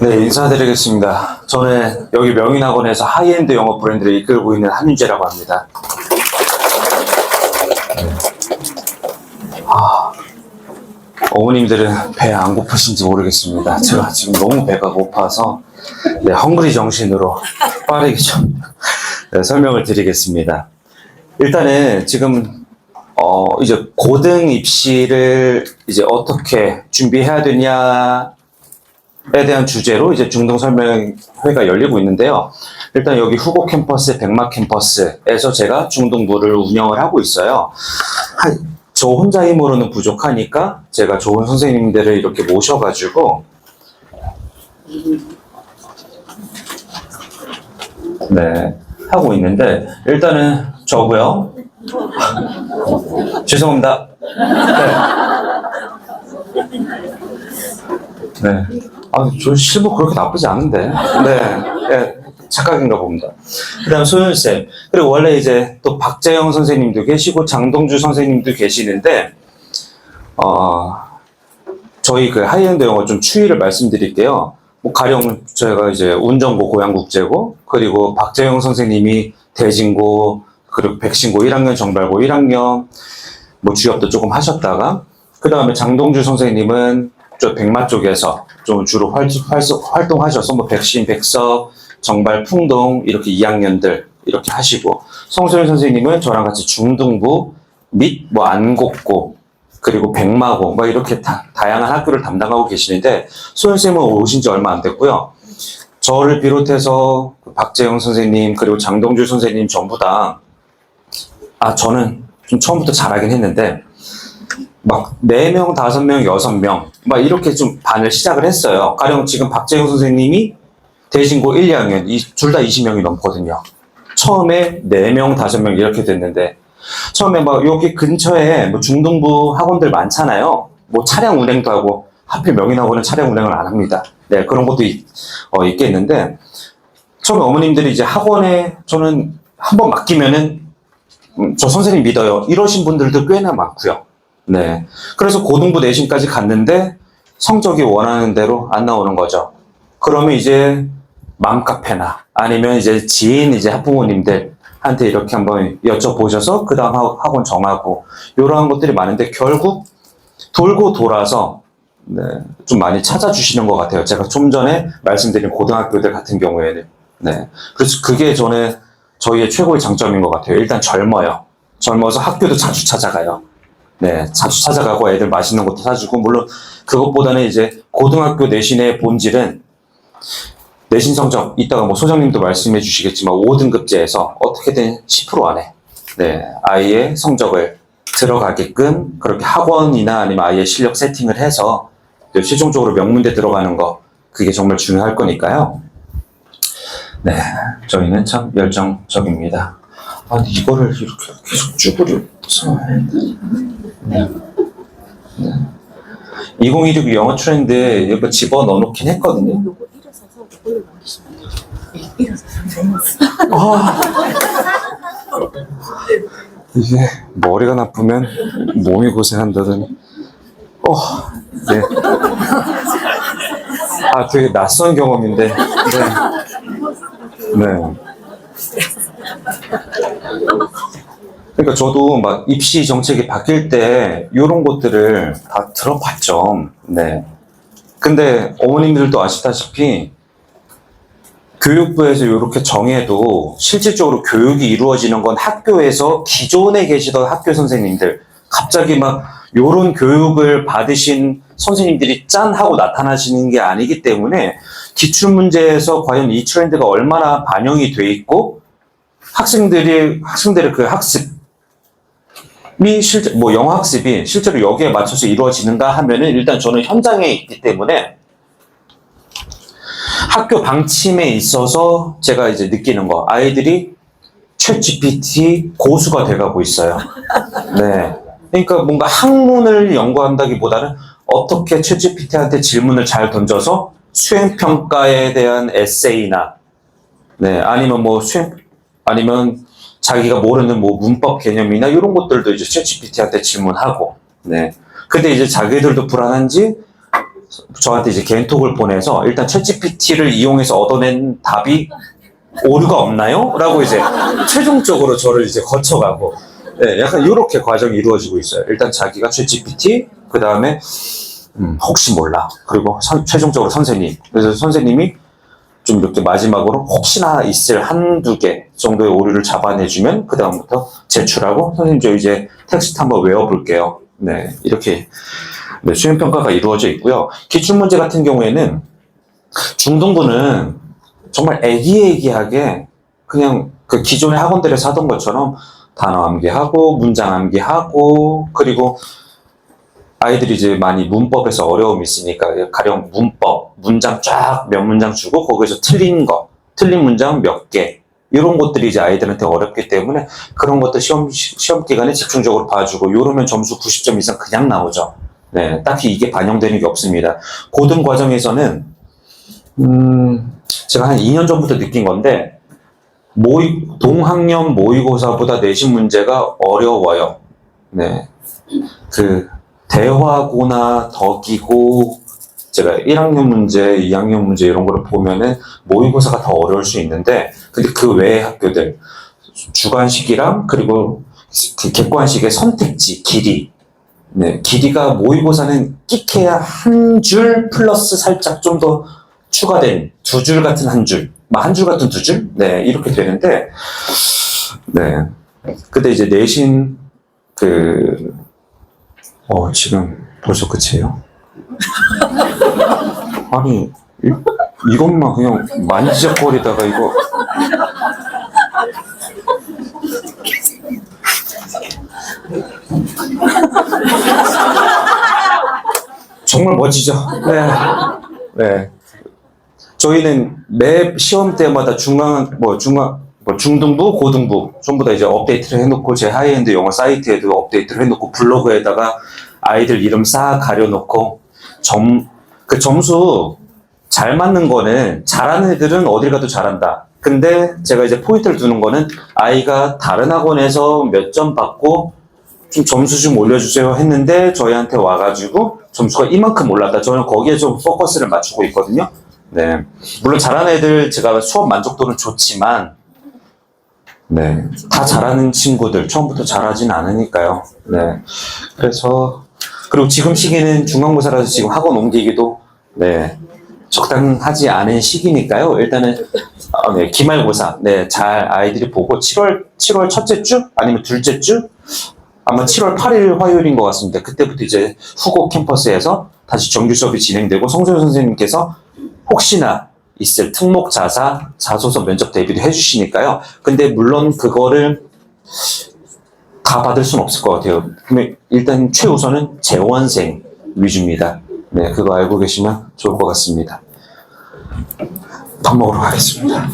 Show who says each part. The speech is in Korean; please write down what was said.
Speaker 1: 네, 인사드리겠습니다. 저는 여기 명인학원에서 하이엔드 영어 브랜드를 이끌고 있는 한윤재라고 합니다. 어머님들은 배 안 고프신지 모르겠습니다. 제가 지금 너무 배가 고파서 헝그리 정신으로 빠르게 좀 설명을 드리겠습니다. 일단은 지금 이제 고등 입시를 이제 어떻게 준비해야 되냐에 대한 주제로 이제 중등 설명회가 열리고 있는데요. 일단 여기 후곡 캠퍼스, 백막 캠퍼스에서 제가 중등부를 운영을 하고 있어요. 저 혼자 힘으로는 부족하니까 제가 좋은 선생님들을 이렇게 모셔가지고 하고 있는데, 일단은 저고요. 죄송합니다. 저 실무 그렇게 나쁘지 않은데. 착각인가 봅니다. 그 다음 소연쌤. 그리고 원래 이제 또 박재영 선생님도 계시고 장동주 선생님도 계시는데, 저희 그 하이엔드 영어 좀 추이를 말씀드릴게요. 가령 저희가 이제 운정고 고양국제고, 그리고 박재영 선생님이 대진고, 그리고 백신고 1학년 정발고 1학년, 주협도 조금 하셨다가, 그 다음에 장동주 선생님은 저 백마 쪽에서 좀 주로 활동하셔서 백신, 백석, 정발, 풍동 이렇게 2학년들 이렇게 하시고, 성소연 선생님은 저랑 같이 중등부 및 안곡고 그리고 백마고 이렇게 다양한 학교를 담당하고 계시는데, 소연쌤은 오신 지 얼마 안 됐고요. 저를 비롯해서 박재영 선생님 그리고 장동주 선생님 전부 다 저는 좀 처음부터 잘하긴 했는데 4명, 5명, 6명 이렇게 좀 반을 시작을 했어요. 가령 지금 박재영 선생님이 대진고 1, 2학년 둘 다 20명이 넘거든요. 처음에 4명, 5명 이렇게 됐는데, 처음에 여기 근처에 중등부 학원들 많잖아요. 차량 운행도 하고, 하필 명인학원은 차량 운행을 안 합니다. 그런 것도 있겠는데, 처음에 어머님들이 이제 학원에 저는 한번 맡기면은 저 선생님 믿어요 이러신 분들도 꽤나 많고요. 그래서 고등부 내신까지 갔는데 성적이 원하는 대로 안 나오는 거죠. 그러면 이제 맘카페나 아니면 이제 지인 학부모님들한테 이렇게 한번 여쭤보셔서 그 다음 학원 정하고 이러한 것들이 많은데, 결국 돌고 돌아서 좀 많이 찾아주시는 것 같아요. 제가 좀 전에 말씀드린 고등학교들 같은 경우에는. 그래서 그게 저희의 최고의 장점인 것 같아요. 일단 젊어요. 젊어서 학교도 자주 찾아가요. 자주 찾아가고 애들 맛있는 것도 사주고, 물론 그것보다는 이제 고등학교 내신의 본질은 내신 성적, 이따가 소장님도 말씀해 주시겠지만 5등급제에서 어떻게든 10% 안에 아이의 성적을 들어가게끔 그렇게 학원이나 아니면 아이의 실력 세팅을 해서 최종적으로 명문대 들어가는 거, 그게 정말 중요할 거니까요. 저희는 참 열정적입니다. 이거를 이렇게 계속 쭈그려서 2016 영어 트렌드 이거 집어넣어 놓긴 했거든요. 이게 머리가 나쁘면 몸이 고생한다더니 되게 낯선 경험인데. 그러니까 저도 입시 정책이 바뀔 때 이런 것들을 다 들어봤죠. 근데 어머님들도 아시다시피 교육부에서 이렇게 정해도 실질적으로 교육이 이루어지는 건 학교에서 기존에 계시던 학교 선생님들, 갑자기 이런 교육을 받으신 선생님들이 짠 하고 나타나시는 게 아니기 때문에, 기출문제에서 과연 이 트렌드가 얼마나 반영이 돼 있고 학생들의 그 학습이 영어 학습이 실제로 여기에 맞춰서 이루어지는가 하면은, 일단 저는 현장에 있기 때문에 학교 방침에 있어서 제가 이제 느끼는 거, 아이들이 챗 GPT 고수가 돼가고 있어요. 그러니까 뭔가 학문을 연구한다기보다는 어떻게 챗 GPT한테 질문을 잘 던져서 수행평가에 대한 에세이나, 아니면 아니면 자기가 모르는 문법 개념이나 이런 것들도 이제 챗 GPT한테 질문하고, 근데 이제 자기들도 불안한지 저한테 이제 개인톡을 보내서 일단 챗GPT를 이용해서 얻어낸 답이 오류가 없나요? 라고 이제 최종적으로 저를 이제 거쳐가고, 네, 약간 이렇게 과정이 이루어지고 있어요. 일단 자기가 챗GPT, 그 다음에 혹시 몰라. 그리고 최종적으로 선생님. 그래서 선생님이 좀 이렇게 마지막으로 혹시나 있을 한두 개 정도의 오류를 잡아내주면 그 다음부터 제출하고 선생님 저 이제 텍스트 한번 외워볼게요. 네, 이렇게 네, 수행평가가 이루어져 있고요. 기출문제 같은 경우에는 중등부는 정말 애기애기하게 그냥 그 기존의 학원들에서 하던 것처럼 단어 암기하고 문장 암기하고 그리고 아이들이 이제 많이 문법에서 어려움이 있으니까 가령 문법, 문장 쫙 몇 문장 주고 거기서 틀린 거, 틀린 문장 몇 개 이런 것들이 이제 아이들한테 어렵기 때문에 그런 것도 시험 기간에 집중적으로 봐주고 이러면 점수 90점 이상 그냥 나오죠. 네, 딱히 이게 반영되는 게 없습니다. 고등 과정에서는 제가 한 2년 전부터 느낀 건데 동학년 모의고사보다 내신 문제가 어려워요. 네, 그 대화고나 덕이고 제가 1학년 문제, 2학년 문제 이런 거를 보면은 모의고사가 더 어려울 수 있는데 근데 그 외의 학교들 주관식이랑 그리고 그 객관식의 선택지, 길이 네, 길이가 모의고사는 끽해야 한 줄 플러스 살짝 좀 더 추가된 두 줄 같은 한 줄, 한 줄 같은 두 줄? 네, 이렇게 되는데 네, 근데 이제 내신 지금 벌써 끝이에요? 아니, 이것만 그냥 만지작거리다가 이거. 정말 멋지죠? 네. 네. 저희는 매 시험 때마다 중등부, 고등부 전부 다 이제 업데이트를 해놓고 제 하이엔드 영어 사이트에도 업데이트를 해놓고 블로그에다가 아이들 이름 싹 가려놓고 그 점수 잘 맞는 거는 잘하는 애들은 어딜 가도 잘한다. 근데 제가 이제 포인트를 두는 거는 아이가 다른 학원에서 몇 점 받고 좀 점수 좀 올려주세요 했는데 저희한테 와가지고 점수가 이만큼 올랐다. 저는 거기에 좀 포커스를 맞추고 있거든요. 네, 물론 잘하는 애들 제가 수업 만족도는 좋지만 네, 다 잘하는 친구들 처음부터 잘하진 않으니까요. 네, 그래서 그리고 지금 시기는 중간고사라서 지금 학원 옮기기도 네, 적당하지 않은 시기니까요. 일단은 네, 기말고사 네, 잘 아이들이 보고 7월 첫째 주 아니면 둘째 주 아마 7월 8일 화요일인 것 같습니다. 그때부터 이제 후고 캠퍼스에서 다시 정규 수업이 진행되고 성소연 선생님께서 혹시나 있을 특목 자사, 자소서 면접 대비도 해주시니까요. 근데 물론 그거를 다 받을 수는 없을 것 같아요. 근데 일단 최우선은 재원생 위주입니다. 네, 그거 알고 계시면 좋을 것 같습니다. 밥 먹으러 가겠습니다.